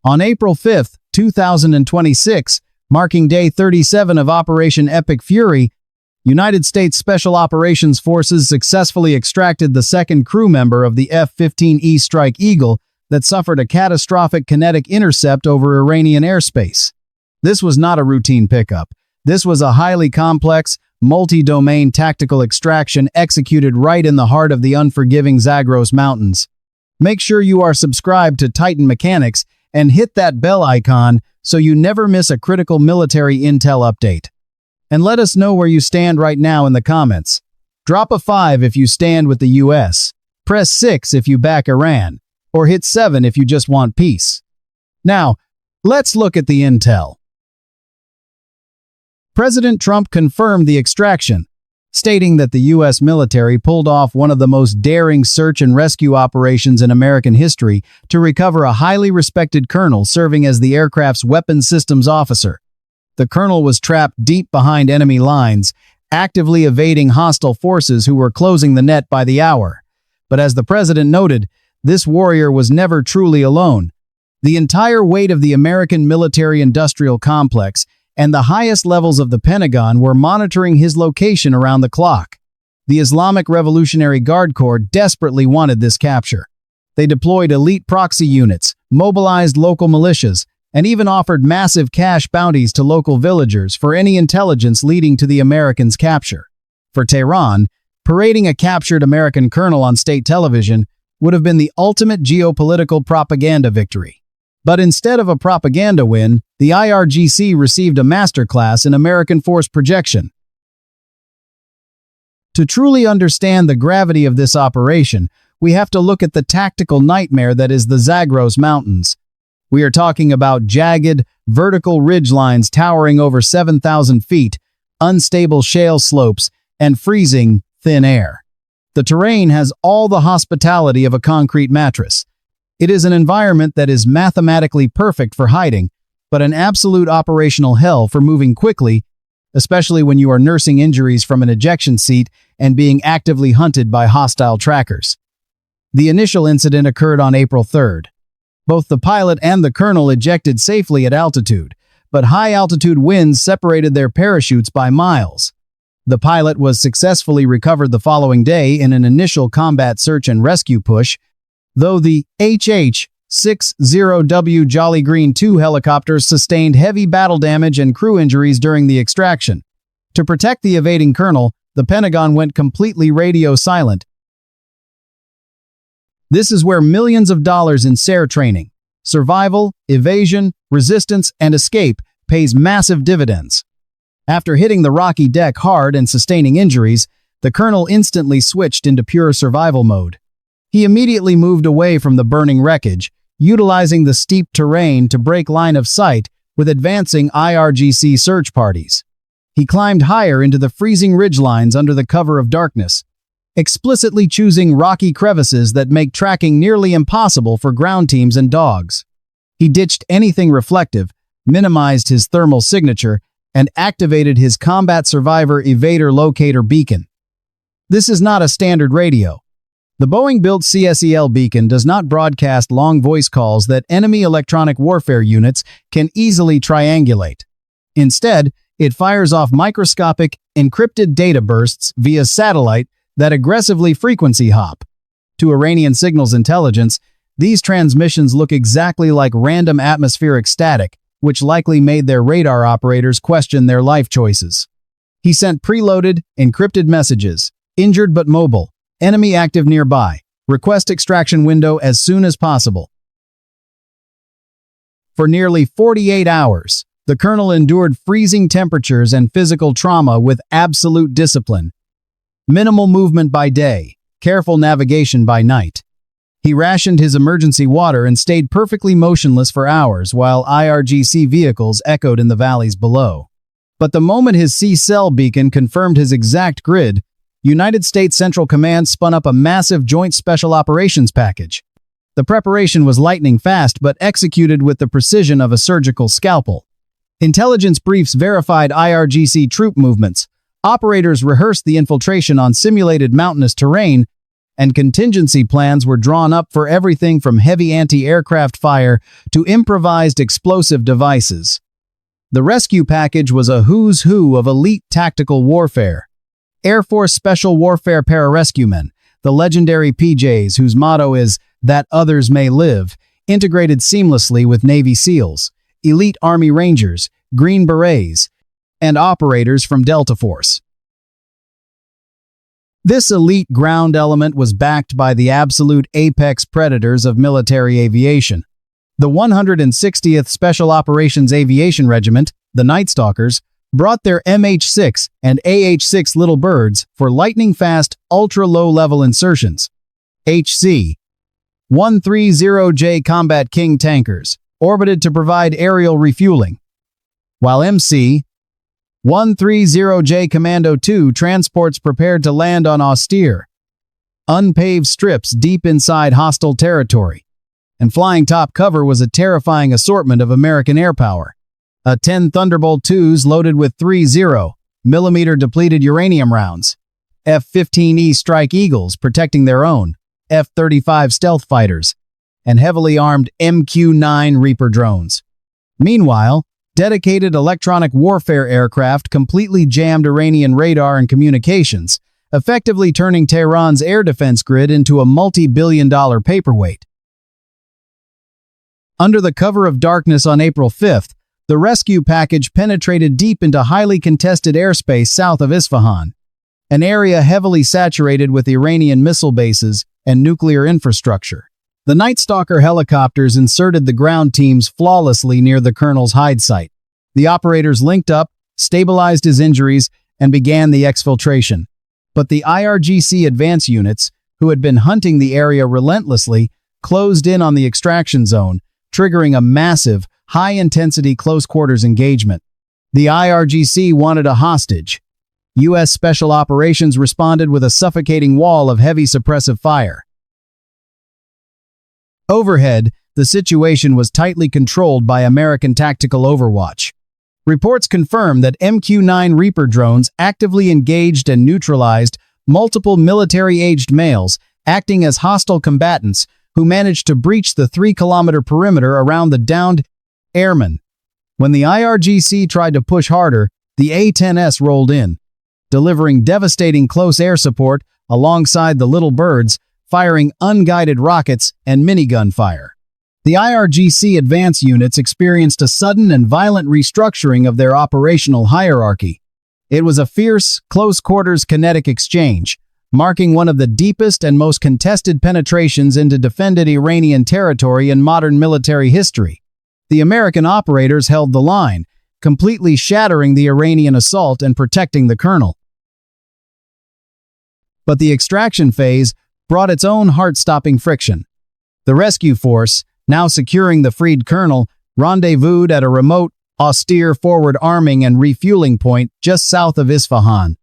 On April 5, 2026, marking Day 37 of Operation Epic Fury, United States Special Operations Forces successfully extracted the second crew member of the F-15E Strike Eagle that suffered a catastrophic kinetic intercept over Iranian airspace. This was not a routine pickup. This was a highly complex, multi-domain tactical extraction executed right in the heart of the unforgiving Zagros Mountains. Make sure you are subscribed to Titan Mechanics and hit that bell icon so you never miss a critical military intel update. And let us know where you stand right now in the comments. Drop a 5 if you stand with the US, press 6 if you back Iran, or hit 7 if you just want peace. Now, let's look at the intel. President Trump confirmed the extraction, stating that the U.S. military pulled off one of the most daring search and rescue operations in American history to recover a highly respected colonel serving as the aircraft's weapons systems officer. The colonel was trapped deep behind enemy lines, actively evading hostile forces who were closing the net by the hour. But as the president noted, this warrior was never truly alone. The entire weight of the American military-industrial complex and the highest levels of the Pentagon were monitoring his location around the clock. The Islamic Revolutionary Guard Corps desperately wanted this capture. They deployed elite proxy units, mobilized local militias, and even offered massive cash bounties to local villagers for any intelligence leading to the Americans' capture. For Tehran, parading a captured American colonel on state television would have been the ultimate geopolitical propaganda victory. But instead of a propaganda win, the IRGC received a masterclass in American force projection. To truly understand the gravity of this operation, we have to look at the tactical nightmare that is the Zagros Mountains. We are talking about jagged, vertical ridgelines towering over 7,000 feet, unstable shale slopes, and freezing, thin air. The terrain has all the hospitality of a concrete mattress. It is an environment that is mathematically perfect for hiding, but an absolute operational hell for moving quickly, especially when you are nursing injuries from an ejection seat and being actively hunted by hostile trackers. The initial incident occurred on April 3rd. Both the pilot and the colonel ejected safely at altitude, but high-altitude winds separated their parachutes by miles. The pilot was successfully recovered the following day in an initial combat search and rescue push, though the HH-60W Jolly Green II helicopters sustained heavy battle damage and crew injuries during the extraction. To protect the evading colonel, the Pentagon went completely radio silent. This is where millions of dollars in SERE training, survival, evasion, resistance, and escape pays massive dividends. After hitting the rocky deck hard and sustaining injuries, the colonel instantly switched into pure survival mode. He immediately moved away from the burning wreckage, utilizing the steep terrain to break line of sight with advancing IRGC search parties. He climbed higher into the freezing ridgelines under the cover of darkness, explicitly choosing rocky crevices that make tracking nearly impossible for ground teams and dogs. He ditched anything reflective, minimized his thermal signature, and activated his combat survivor evader locator beacon. This is not a standard radio. The Boeing-built CSEL beacon does not broadcast long voice calls that enemy electronic warfare units can easily triangulate. Instead, it fires off microscopic, encrypted data bursts via satellite that aggressively frequency hop. To Iranian signals intelligence, these transmissions look exactly like random atmospheric static, which likely made their radar operators question their life choices. He sent preloaded, encrypted messages, injured but mobile, enemy active nearby, request extraction window as soon as possible. For nearly 48 hours, the colonel endured freezing temperatures and physical trauma with absolute discipline. Minimal movement by day, careful navigation by night. He rationed his emergency water and stayed perfectly motionless for hours while IRGC vehicles echoed in the valleys below. But the moment his C-cell beacon confirmed his exact grid, United States Central Command spun up a massive Joint Special Operations package. The preparation was lightning fast but executed with the precision of a surgical scalpel. Intelligence briefs verified IRGC troop movements, operators rehearsed the infiltration on simulated mountainous terrain, and contingency plans were drawn up for everything from heavy anti-aircraft fire to improvised explosive devices. The rescue package was a who's who of elite tactical warfare. Air Force Special Warfare Pararescuemen, the legendary PJs whose motto is, "That others may live," integrated seamlessly with Navy SEALs, elite Army Rangers, Green Berets, and operators from Delta Force. This elite ground element was backed by the absolute apex predators of military aviation. The 160th Special Operations Aviation Regiment, the Night Stalkers, brought their MH-6 and AH-6 Little Birds for lightning-fast, ultra-low-level insertions. HC-130J Combat King tankers orbited to provide aerial refueling, while MC-130J Commando II transports prepared to land on austere, unpaved strips deep inside hostile territory. And flying top cover was a terrifying assortment of American air power. A 10 Thunderbolt IIs loaded with 30mm depleted uranium rounds, F-15E Strike Eagles protecting their own, F-35 stealth fighters, and heavily armed MQ-9 Reaper drones. Meanwhile, dedicated electronic warfare aircraft completely jammed Iranian radar and communications, effectively turning Tehran's air defense grid into a multi-billion-dollar paperweight. Under the cover of darkness on April 5th, the rescue package penetrated deep into highly contested airspace south of Isfahan, an area heavily saturated with Iranian missile bases and nuclear infrastructure. The Night Stalker helicopters inserted the ground teams flawlessly near the colonel's hide site. The operators linked up, stabilized his injuries, and began the exfiltration. But the IRGC advance units, who had been hunting the area relentlessly, closed in on the extraction zone, triggering a massive, high-intensity close-quarters engagement. The IRGC wanted a hostage. U.S. Special Operations responded with a suffocating wall of heavy suppressive fire. Overhead, the situation was tightly controlled by American Tactical Overwatch. Reports confirm that MQ-9 Reaper drones actively engaged and neutralized multiple military-aged males, acting as hostile combatants who managed to breach the 3-kilometer perimeter around the downed airman. When the IRGC tried to push harder, the A-10S rolled in, delivering devastating close air support alongside the Little Birds, firing unguided rockets and minigun fire. The IRGC advance units experienced a sudden and violent restructuring of their operational hierarchy. It was a fierce, close-quarters kinetic exchange, marking one of the deepest and most contested penetrations into defended Iranian territory in modern military history. The American operators held the line, completely shattering the Iranian assault and protecting the colonel. But the extraction phase brought its own heart-stopping friction. The rescue force, now securing the freed colonel, rendezvoused at a remote, austere forward arming and refueling point just south of Isfahan.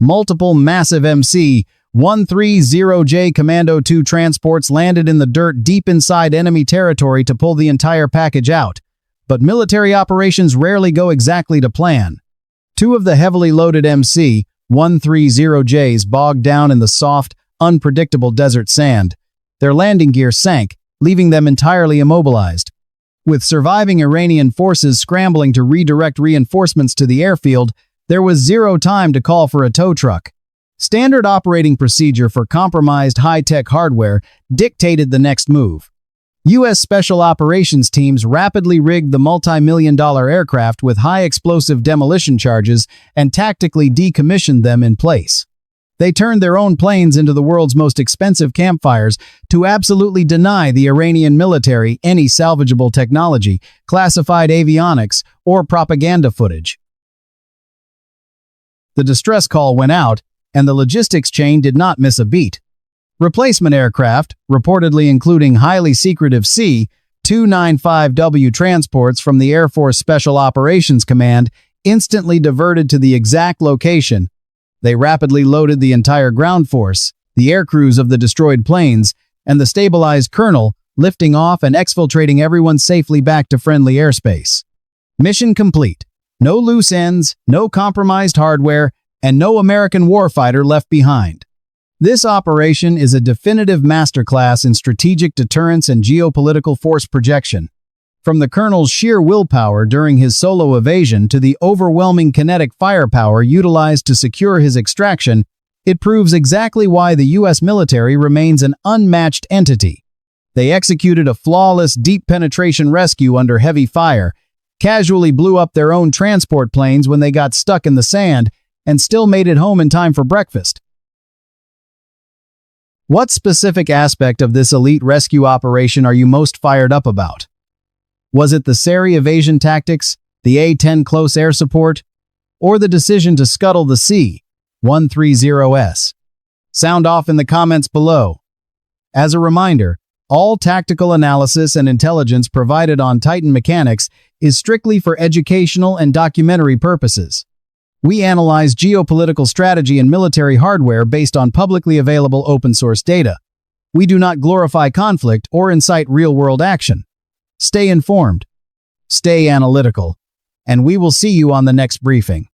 Multiple massive MC-130J Commando II transports landed in the dirt deep inside enemy territory to pull the entire package out. But military operations rarely go exactly to plan. Two of the heavily loaded MC-130Js bogged down in the soft, unpredictable desert sand. Their landing gear sank, leaving them entirely immobilized. With surviving Iranian forces scrambling to redirect reinforcements to the airfield, there was zero time to call for a tow truck. Standard operating procedure for compromised high-tech hardware dictated the next move. U.S. Special Operations teams rapidly rigged the multi-million-dollar aircraft with high-explosive demolition charges and tactically decommissioned them in place. They turned their own planes into the world's most expensive campfires to absolutely deny the Iranian military any salvageable technology, classified avionics, or propaganda footage. The distress call went out, and the logistics chain did not miss a beat. Replacement aircraft, reportedly including highly secretive C-295W transports from the Air Force Special Operations Command, instantly diverted to the exact location. They rapidly loaded the entire ground force, the aircrews of the destroyed planes, and the stabilized colonel, lifting off and exfiltrating everyone safely back to friendly airspace. Mission complete. No loose ends, no compromised hardware, and no American warfighter left behind. This operation is a definitive masterclass in strategic deterrence and geopolitical force projection. From the colonel's sheer willpower during his solo evasion to the overwhelming kinetic firepower utilized to secure his extraction, it proves exactly why the U.S. military remains an unmatched entity. They executed a flawless deep penetration rescue under heavy fire, casually blew up their own transport planes when they got stuck in the sand, and still made it home in time for breakfast. What specific aspect of this elite rescue operation are you most fired up about? Was it the SERE evasion tactics, the A-10 close air support, or the decision to scuttle the C-130S? Sound off in the comments below. As a reminder, all tactical analysis and intelligence provided on Titan Mechanics is strictly for educational and documentary purposes. We analyze geopolitical strategy and military hardware based on publicly available open-source data. We do not glorify conflict or incite real-world action. Stay informed, stay analytical, and we will see you on the next briefing.